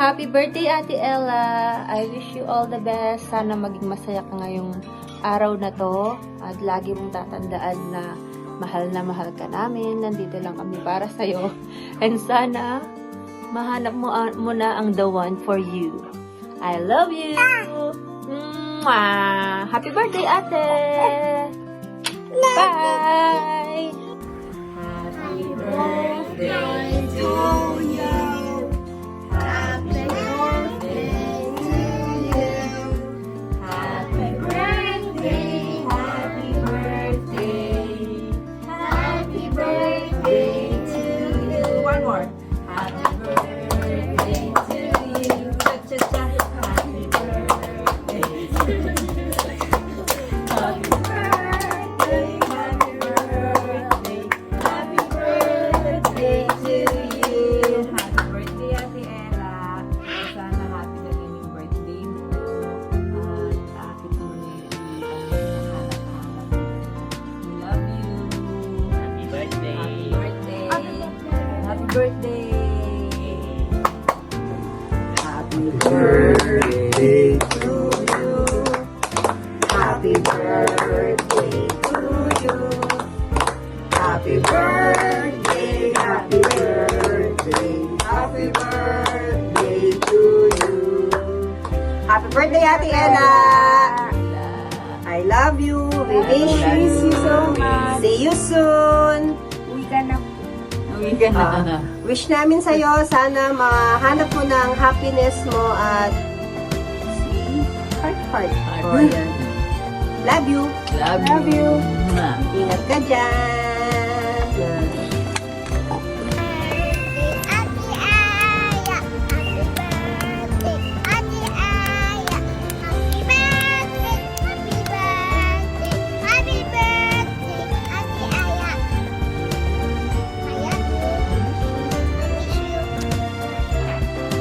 Happy birthday, Ate Ella! I wish you all the best. Sana maging masaya ka ngayong araw na to. At lagi mong tatandaan na mahal ka namin. Nandito lang kami para sa'yo. And sana mahanap mo na ang the one for you. I love you! Mwah! Happy birthday, Ate! Bye! Happy birthday to you! Happy birthday to you! Happy birthday! Happy birthday! Happy birthday to you! One more! Happy birthday to you! Cha-cha-cha! Happy birthday to you! Happy birthday! Happy birthday! Happy birthday to you! Happy birthday, Ate Ella! Sana happy na rin yung birthday mo. At akit mo na yung hanap-hanap mo. We love you! Happy birthday! Happy birthday! Happy birthday to you. Happy birthday to you. Happy birthday, happy birthday, happy birthday to you. Happy birthday, Ate Ella. I love you. We miss you so much. See you soon. Uwi ka na. Wish namin sa'yo, sana mahanap mo ng happiness mo at heart. Oh, yan. Love you. Love you! Ingat ka dyan.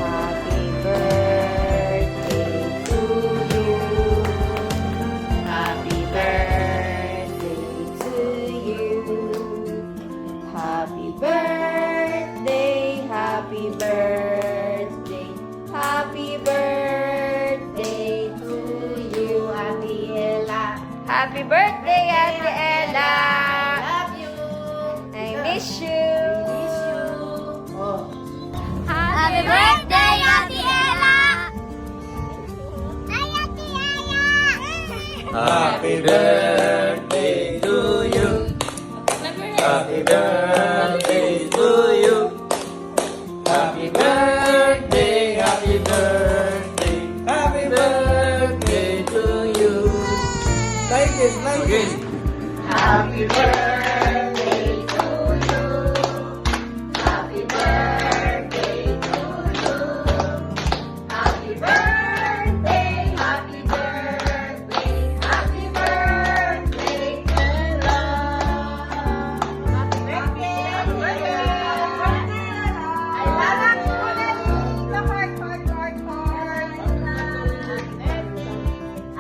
Happy birthday to you. Happy birthday! Happy birthday, happy birthday, happy birthday to you, Ate Ella. Happy birthday, Ate Ella! Love you. I miss you! Oh. Happy birthday, Ate Ella! Ay, Ate Ella! Happy birthday to you. Happy birthday to you. Happy birthday, happy birthday, happy birthday to you. Like it. Happy birthday to you. Happy birthday to you. Happy birthday, happy birthday, happy birthday, Ella. Happy birthday, happy birthday. I love you. The heart.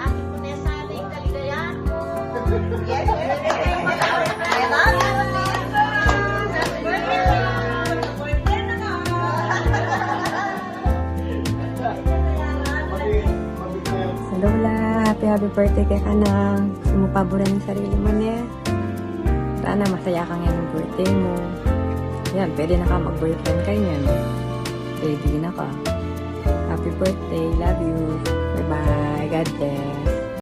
Akin mo na sa ating kaligayahan mo. Yes. I love Sa Lola, happy birthday kay Kanang. Sumupaboran yung sarili mo niya. Sana masaya ka ngayon ng birthday mo. Yan, pwede na ka mag-boyfriend kayo niyan. Ready na ka. Happy birthday, love you. Bye-bye, God bless.